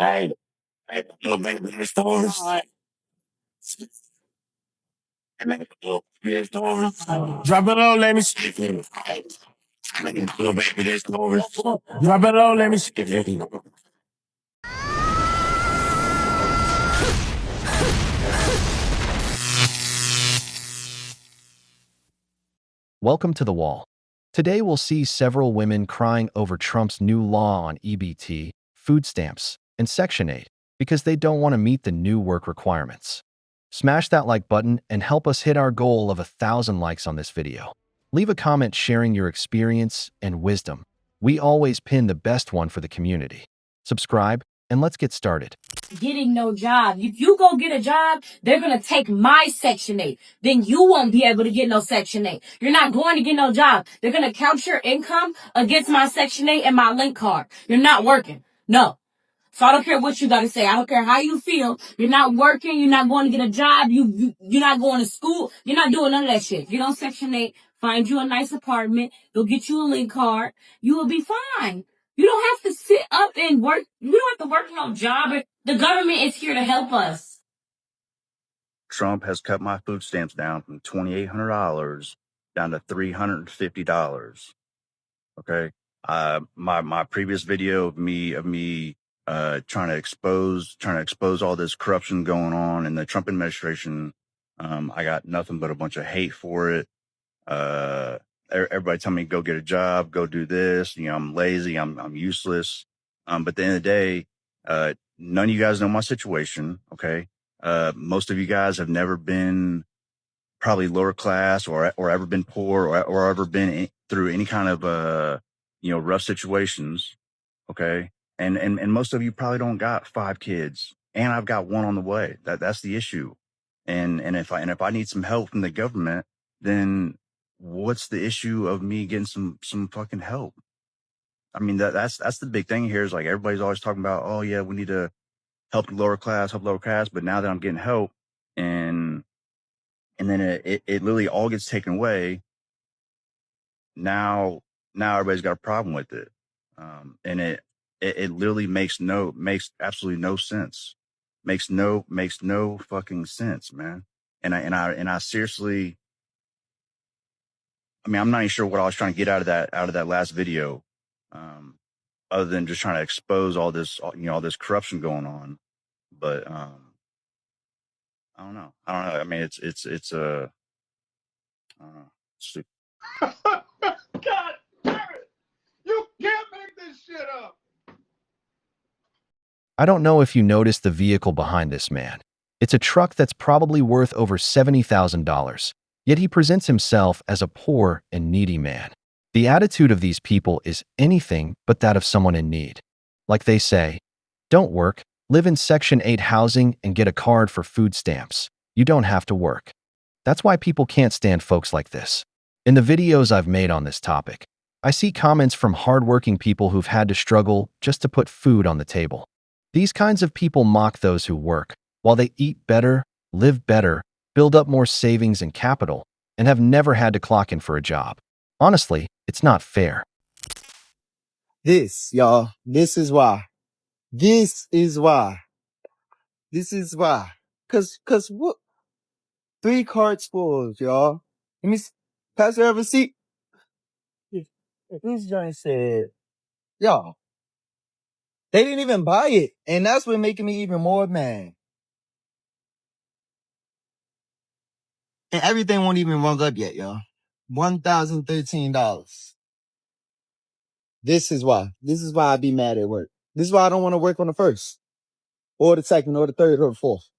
Hey, hey, little baby in the stores. Hey, baby, little baby in the stores. Drop it low, let me see. Hey, little baby in the stores. Drop it low, let me see. Welcome to The Wall. Today we'll see several women crying over Trump's new law on EBT, food stamps, and Section 8 because they don't want to meet the new work requirements. Smash that like button and help us hit our goal of 1,000 likes on this video. Leave a comment sharing your experience and wisdom. We always pin the best one for the community. Subscribe, and let's get started. Getting no job. If you go get a job, they're going to take my Section 8. Then you won't be able to get no Section 8. You're not going to get no job. They're going to count your income against my Section 8 and my link card. You're not working. No. So I don't care what you got to say. I don't care how you feel. You're not working. You're not going to get a job. You're not going to school. You're not doing none of that shit. Get on Section 8. Find you a nice apartment. Go get you a link card. You will be fine. You don't have to sit up and work. You don't have to work no job. The government is here to help us. Trump has cut my food stamps down from $2,800 down to $350. Okay. My previous video of me trying to expose all this corruption going on in the Trump administration. I got nothing but a bunch of hate for it. Everybody telling me go get a job, go do this. You know, I'm lazy. I'm useless. But at the end of the day, none of you guys know my situation. Okay. Most of you guys have never been probably lower class or ever been poor or ever been through any kind of, rough situations. Okay. And most of you probably don't got 5 kids, and I've got 1 on the way. That's the issue. And if I need some help from the government, then what's the issue of me getting some fucking help? I mean, that's the big thing here is like, everybody's always talking about, oh yeah, we need to help the lower class. But now that I'm getting help and then it literally all gets taken away. Now everybody's got a problem with it. And it literally makes absolutely no sense. Makes no fucking sense, man. And I seriously, I mean, I'm not even sure what I was trying to get out of that last video. Other than just trying to expose all this corruption going on. But, I don't know. I mean, it's I don't know. Stupid. God damn it! You can't make this shit up! I don't know if you noticed the vehicle behind this man. It's a truck that's probably worth over $70,000, yet he presents himself as a poor and needy man. The attitude of these people is anything but that of someone in need. Like they say, don't work, live in Section 8 housing and get a card for food stamps. You don't have to work. That's why people can't stand folks like this. In the videos I've made on this topic, I see comments from hardworking people who've had to struggle just to put food on the table. These kinds of people mock those who work, while they eat better, live better, build up more savings and capital, and have never had to clock in for a job. Honestly, it's not fair. This, y'all, this is why. Cause what? 3 carts full, y'all. Let me pass her a receipt. This joint said, y'all, they didn't even buy it. And that's what making me even more mad. And everything won't even rung up yet, y'all. $1,013. This is why. This is why I be mad at work. This is why I don't want to work on the 1st, or the 2nd, or the 3rd, or the 4th.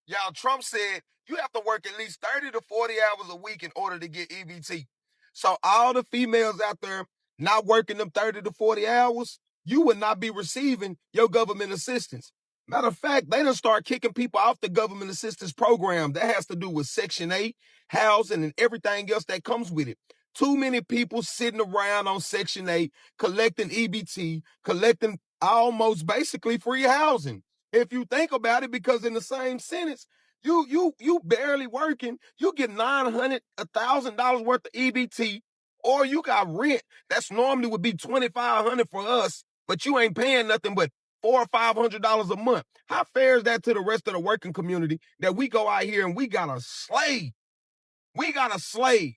Y'all, Trump said you have to work at least 30 to 40 hours a week in order to get EBT. So all the females out there not working them 30 to 40 hours, you would not be receiving your government assistance. Matter of fact, they done start kicking people off the government assistance program. That has to do with Section 8, housing, and everything else that comes with it. Too many people sitting around on Section 8, collecting EBT, collecting almost basically free housing. If you think about it, because in the same sentence, you barely working, you get $900, $1,000 worth of EBT, or you got rent that's normally would be $2,500 for us, but you ain't paying nothing but $400 or $500 a month. How fair is that to the rest of the working community that we go out here and we got a slave? We got a slave.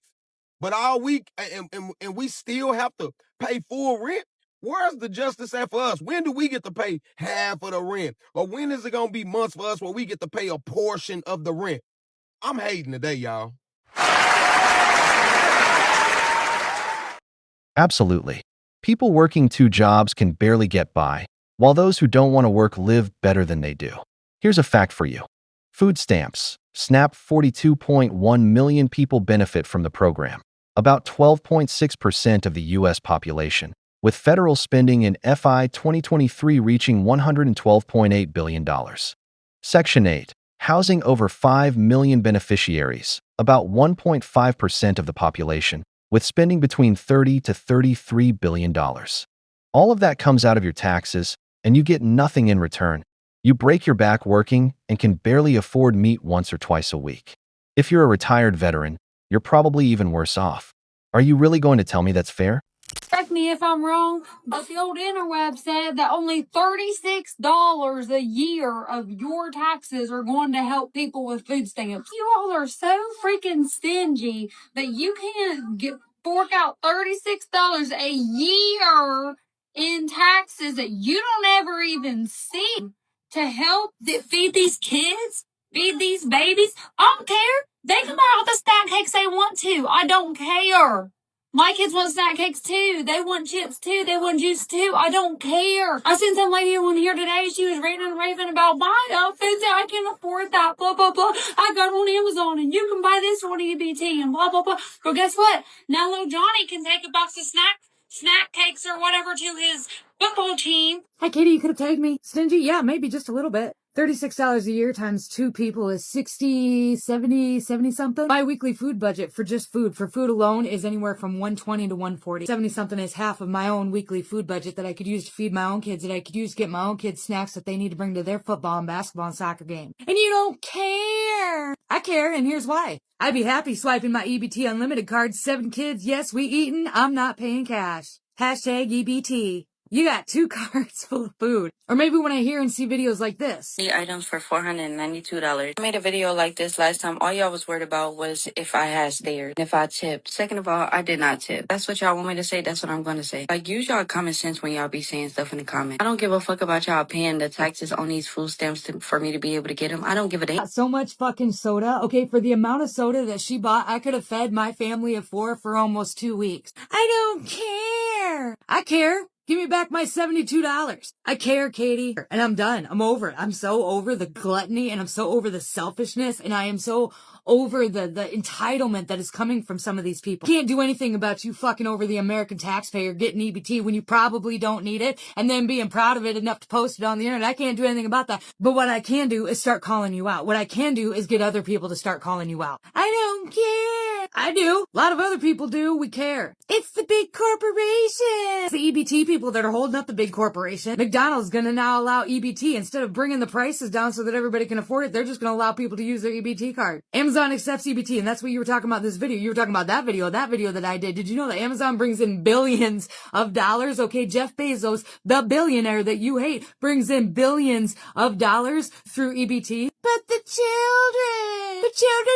But all week, and we still have to pay full rent. Where's the justice at for us? When do we get to pay half of the rent? Or when is it going to be months for us where we get to pay a portion of the rent? I'm hating today, y'all. Absolutely. People working 2 jobs can barely get by, while those who don't want to work live better than they do. Here's a fact for you. Food stamps. SNAP 42.1 million people benefit from the program, about 12.6% of the U.S. population, with federal spending in FY 2023 reaching $112.8 billion. Section 8. Housing over 5 million beneficiaries, about 1.5% of the population, with spending between $30 to $33 billion. All of that comes out of your taxes, and you get nothing in return. You break your back working and can barely afford meat once or twice a week. If you're a retired veteran, you're probably even worse off. Are you really going to tell me that's fair? Correct me if I'm wrong, but the old interweb said that only $36 a year of your taxes are going to help people with food stamps. You all are so freaking stingy that you can't fork out $36 a year in taxes that you don't ever even see to help feed these kids, feed these babies. I don't care. They can buy all the snack cakes they want to. I don't care. My kids want snack cakes too. They want chips too. They want juice too. I don't care. I seen some lady on here today. She was ranting and raving about buying food that I can't afford that. Blah, blah, blah. I got on Amazon and you can buy this on EBT and blah, blah, blah. But guess what? Now little Johnny can take a box of snack cakes or whatever to his football team. Hey, Katie, you could have tagged me. Stingy? Yeah, maybe just a little bit. $36 a year times 2 people is 60, 70 something. My weekly food budget for just food, for food alone, is anywhere from 120 to 140. 70 something is half of my own weekly food budget that I could use to feed my own kids, that I could use to get my own kids snacks that they need to bring to their football and basketball and soccer game. And you don't care. I care, and here's why. I'd be happy swiping my EBT Unlimited card. 7 kids, yes, we eatin'. I'm not paying cash. Hashtag EBT. You got 2 cards full of food. Or maybe when I hear and see videos like this. The items for $492. I made a video like this last time. All y'all was worried about was if I had stairs, if I tipped. Second of all, I did not tip. That's what y'all want me to say. That's what I'm going to say. Like, use y'all common sense when y'all be saying stuff in the comments. I don't give a fuck about y'all paying the taxes on these food stamps for me to be able to get them. I don't give a damn. So much fucking soda. Okay, for the amount of soda that she bought, I could have fed my family of 4 for almost 2 weeks. I don't care. I care. Give me back my $72. I care, Katie. And I'm done. I'm over it. I'm so over the gluttony, and I'm so over the selfishness, and I am so over the entitlement that is coming from some of these people. Can't do anything about you fucking over the American taxpayer getting EBT when you probably don't need it, and then being proud of it enough to post it on the internet. I can't do anything about that. But what I can do is start calling you out. What I can do is get other people to start calling you out. I don't care. I do. A lot of other people do. We care. It's the big corporations. The EBT people that are holding up the big corporation. McDonald's gonna now allow EBT. Instead of bringing the prices down so that everybody can afford it, they're just gonna allow people to use their EBT card. Amazon accepts EBT, and that's what you were talking about in this video. You were talking about that video that I did. Did you know that Amazon brings in billions of dollars? Okay, Jeff Bezos, the billionaire that you hate, brings in billions of dollars through EBT. But the children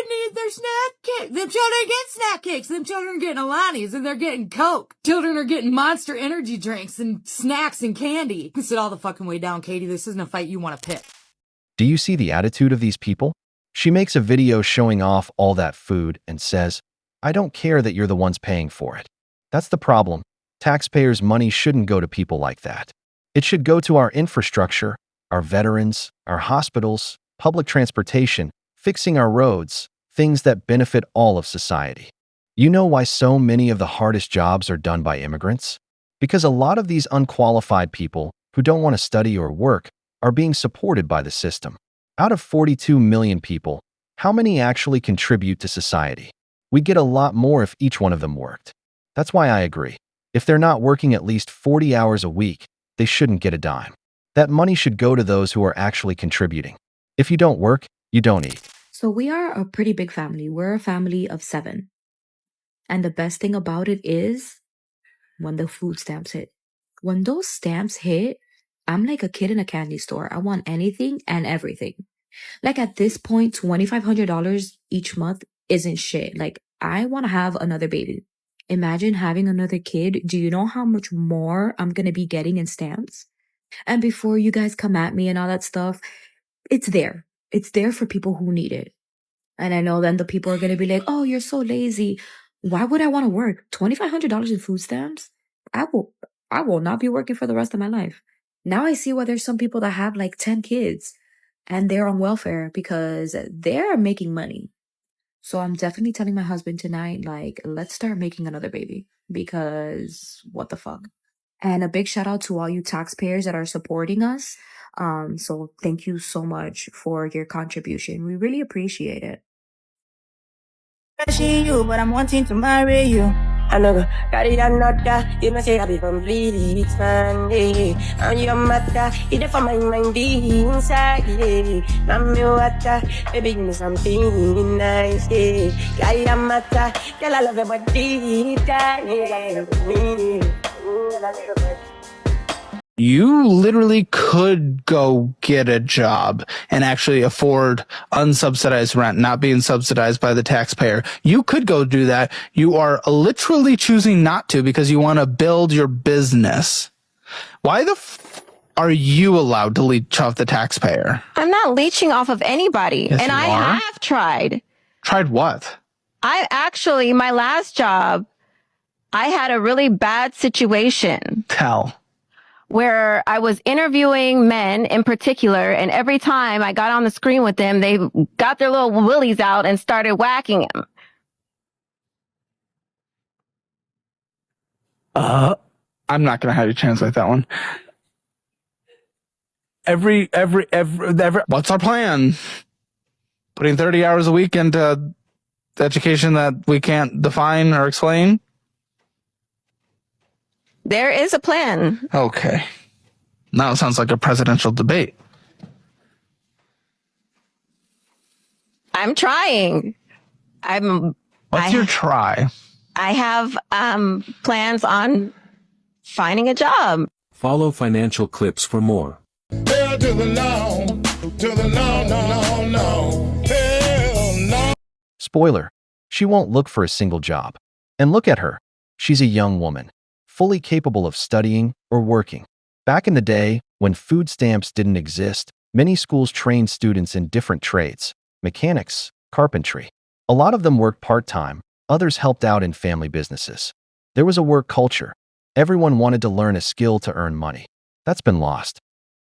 need their snack cakes. Them children get snack cakes. Them children are getting Alani's, and they're getting Coke. Children are getting Monster energy drinks and snacks and candy. You can sit all the fucking way down, Katie. This isn't a fight you want to pick. Do you see the attitude of these people? She makes a video showing off all that food and says, I don't care that you're the ones paying for it. That's the problem. Taxpayers' money shouldn't go to people like that. It should go to our infrastructure, our veterans, our hospitals, public transportation, fixing our roads, things that benefit all of society. You know why so many of the hardest jobs are done by immigrants? Because a lot of these unqualified people who don't want to study or work are being supported by the system. Out of 42 million people, how many actually contribute to society? We'd get a lot more if each one of them worked. That's why I agree. If they're not working at least 40 hours a week, they shouldn't get a dime. That money should go to those who are actually contributing. If you don't work, you don't eat. So we are a pretty big family. We're a family of 7. And the best thing about it is when the food stamps hit. When those stamps hit, I'm like a kid in a candy store. I want anything and everything. Like at this point, $2,500 each month isn't shit. Like I want to have another baby. Imagine having another kid. Do you know how much more I'm going to be getting in stamps? And before you guys come at me and all that stuff, it's there. It's there for people who need it. And I know then the people are going to be like, oh, you're so lazy. Why would I want to work? $2,500 in food stamps? I will not be working for the rest of my life. Now I see why there's some people that have like 10 kids and they're on welfare because they're making money. So I'm definitely telling my husband tonight, like, let's start making another baby because what the fuck? And a big shout out to all you taxpayers that are supporting us. So thank you so much for your contribution. We really appreciate it. Crashing you, but I'm wanting to marry you. I know carry another, you know say I be completely man, yeah. And your matter, it's for my mind inside, yeah. I'm your water, baby give me something nice, yeah. Carry a matter, girl I love your body, yeah. You literally could go get a job and actually afford unsubsidized rent, not being subsidized by the taxpayer. You could go do that. You are literally choosing not to because you want to build your business. Why the are you allowed to leech off the taxpayer? I'm not leeching off of anybody. Yes, and you I are. have tried. Tried what? My last job, I had a really bad situation. Tell. Where I was interviewing men in particular, and every time I got on the screen with them, they got their little willies out and started whacking him. I'm not gonna have you translate that one. Every what's our plan? Putting 30 hours a week into education that we can't define or explain? There is a plan. Okay. Now it sounds like a presidential debate. I'm trying. What's your try? I have plans on finding a job. Follow financial clips for more. Hell to the no, to the no, no, no, no. Hell no. Spoiler, she won't look for a single job. And look at her. She's a young woman, fully capable of studying or working. Back in the day, when food stamps didn't exist, many schools trained students in different trades, mechanics, carpentry. A lot of them worked part-time, others helped out in family businesses. There was a work culture. Everyone wanted to learn a skill to earn money. That's been lost.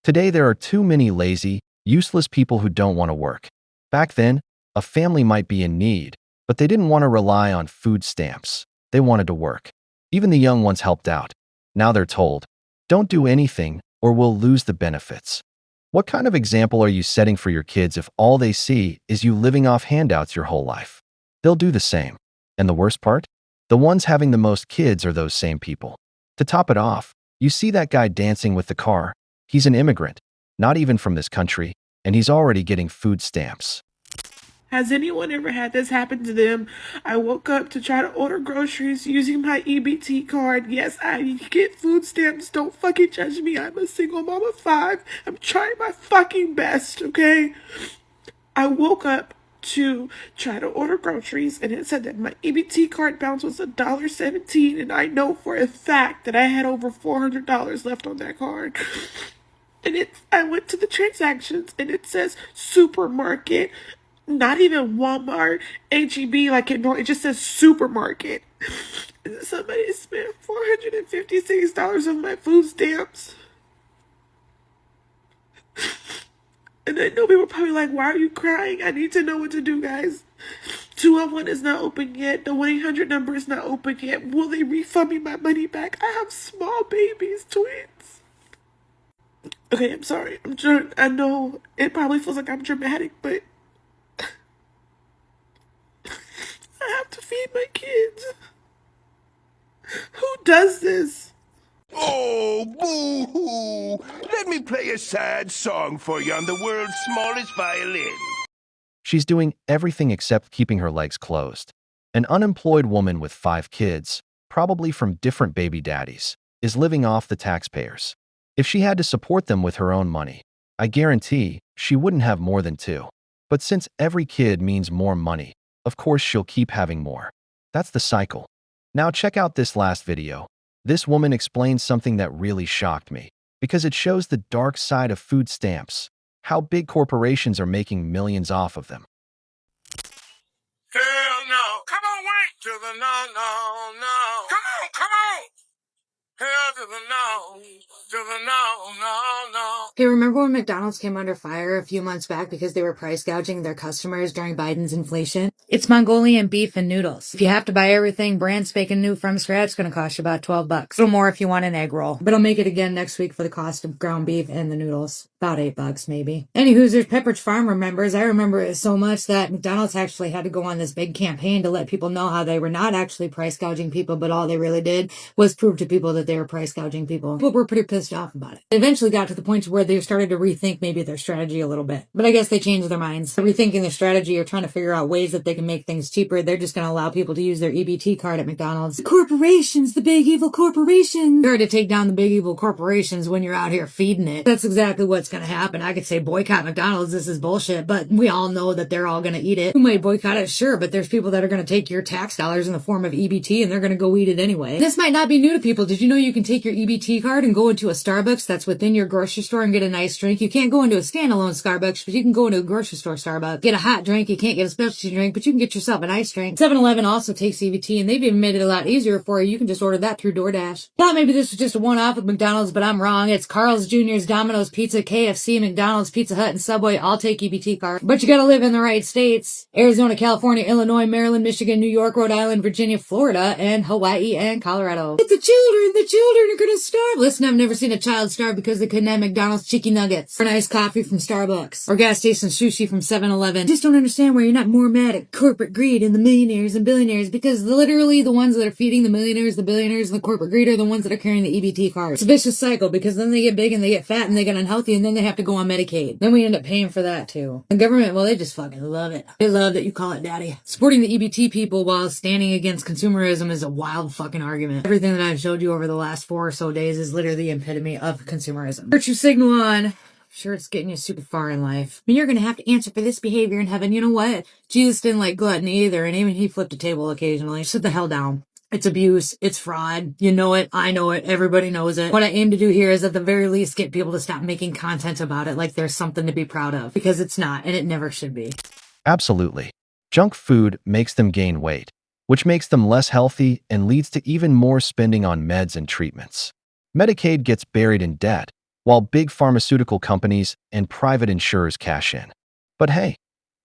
Today there are too many lazy, useless people who don't want to work. Back then, a family might be in need, but they didn't want to rely on food stamps. They wanted to work. Even the young ones helped out. Now they're told, don't do anything or we'll lose the benefits. What kind of example are you setting for your kids if all they see is you living off handouts your whole life? They'll do the same. And the worst part? The ones having the most kids are those same people. To top it off, you see that guy dancing with the car. He's an immigrant, not even from this country, and he's already getting food stamps. Has anyone ever had this happen to them? I woke up to try to order groceries using my EBT card. Yes, I get food stamps. Don't fucking judge me. I'm a single mom of 5. I'm trying my fucking best, okay? I woke up to try to order groceries and it said that my EBT card balance was $1.17, and I know for a fact that I had over $400 left on that card. And I went to the transactions and it says supermarket. Not even Walmart, HEB, like it just says supermarket. And somebody spent $456 on my food stamps. And I know people are probably like, why are you crying? I need to know what to do, guys. 201 is not open yet. The 1-800 number is not open yet. Will they refund me my money back? I have small babies, twins. Okay, I'm sorry. I know it probably feels like I'm dramatic, but I have to feed my kids. Who does this? Oh, boo-hoo! Let me play a sad song for you on the world's smallest violin. She's doing everything except keeping her legs closed. An unemployed woman with 5 kids, probably from different baby daddies, is living off the taxpayers. If she had to support them with her own money, I guarantee she wouldn't have more than two. But since every kid means more money, of course she'll keep having more. That's the cycle. Now check out this last video. This woman explains something that really shocked me, because it shows the dark side of food stamps, how big corporations are making millions off of them. Hell no. Come on, Wayne. To the no, no, no. Come on. Hell to the no. To the no, no, no. Hey, remember when McDonald's came under fire a few months back because they were price gouging their customers during Biden's inflation? It's Mongolian beef and noodles. If you have to buy everything brand spanking new from scratch, it's going to cost you about $12. A little more if you want an egg roll. But I'll make it again next week for the cost of ground beef and the noodles. About $8 maybe. Anywho, there's Pepperidge Farm remembers. I remember it so much that McDonald's actually had to go on this big campaign to let people know how they were not actually price gouging people, but all they really did was prove to people that they were price gouging people. But we're pretty pissed off about it. It eventually got to the point where they started to rethink maybe their strategy a little bit. But I guess they changed their minds. They're rethinking their strategy or trying to figure out ways that they can make things cheaper. They're just going to allow people to use their EBT card at McDonald's. The corporations, the big evil corporations. They're to take down the big evil corporations when you're out here feeding it. That's exactly what's going to happen. I could say boycott McDonald's. This is bullshit, but we all know that they're all going to eat it. Who might boycott it? Sure, but there's people that are going to take your tax dollars in the form of EBT and they're going to go eat it anyway. This might not be new to people. Did you know you can take your EBT card and go into a Starbucks that's within your grocery store and get a nice drink? You can't go into a standalone Starbucks, but you can go into a grocery store Starbucks. Get a hot drink. You can't get a specialty drink, but you can get yourself an ice drink. 7-Eleven also takes EBT, and they've even made it a lot easier for you. You can just order that through DoorDash. Thought maybe this was just a one-off with McDonald's, but I'm wrong. It's Carl's Jr.'s, Domino's Pizza, KFC, McDonald's, Pizza Hut, and Subway all take EBT cards. But you gotta live in the right states. Arizona, California, Illinois, Maryland, Michigan, New York, Rhode Island, Virginia, Florida, and Hawaii, and Colorado. But the children are gonna starve. Listen, I've never seen a child starve because they couldn't have McDonald's chicken nuggets, or nice coffee from Starbucks, or gas station sushi from 7-Eleven. Just don't understand why you're not more mad at corporate greed and the millionaires and billionaires, because literally the ones that are feeding the millionaires, the billionaires, and the corporate greed are the ones that are carrying the EBT card. It's a vicious cycle, because then they get big and they get fat and they get unhealthy and then they have to go on Medicaid. Then we end up paying for that too. The government, well, they just fucking love it. They love that you call it daddy. Supporting the EBT people while standing against consumerism is a wild fucking argument. Everything that I've showed you over the last 4 or so days is literally the epitome of consumerism. Virtue signal on. Sure, it's getting you super far in life. I mean, you're going to have to answer for this behavior in heaven. You know what? Jesus didn't like gluttony either, and even he flipped a table occasionally. Sit the hell down. It's abuse. It's fraud. You know it. I know it. Everybody knows it. What I aim to do here is at the very least get people to stop making content about it like there's something to be proud of, because it's not, and it never should be. Absolutely. Junk food makes them gain weight, which makes them less healthy and leads to even more spending on meds and treatments. Medicaid gets buried in debt, while big pharmaceutical companies and private insurers cash in. But hey,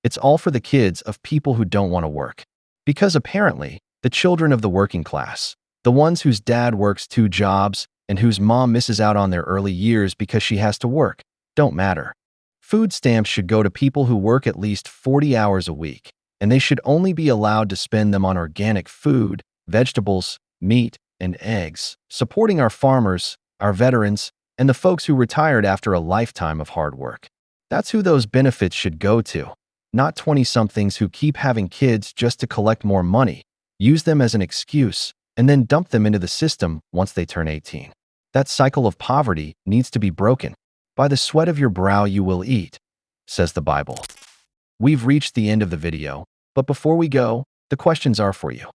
it's all for the kids of people who don't want to work. Because apparently, the children of the working class, the ones whose dad works 2 jobs and whose mom misses out on their early years because she has to work, don't matter. Food stamps should go to people who work at least 40 hours a week, and they should only be allowed to spend them on organic food, vegetables, meat, and eggs, supporting our farmers, our veterans, and the folks who retired after a lifetime of hard work. That's who those benefits should go to, not 20-somethings who keep having kids just to collect more money, use them as an excuse, and then dump them into the system once they turn 18. That cycle of poverty needs to be broken. By the sweat of your brow you will eat, says the Bible. We've reached the end of the video, but before we go, the questions are for you.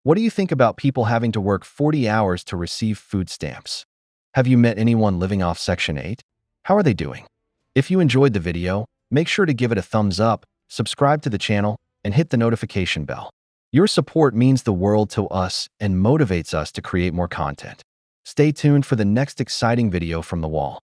What do you think about people having to work 40 hours to receive food stamps? Have you met anyone living off Section 8? How are they doing? If you enjoyed the video, make sure to give it a thumbs up, subscribe to the channel, and hit the notification bell. Your support means the world to us and motivates us to create more content. Stay tuned for the next exciting video from the wall.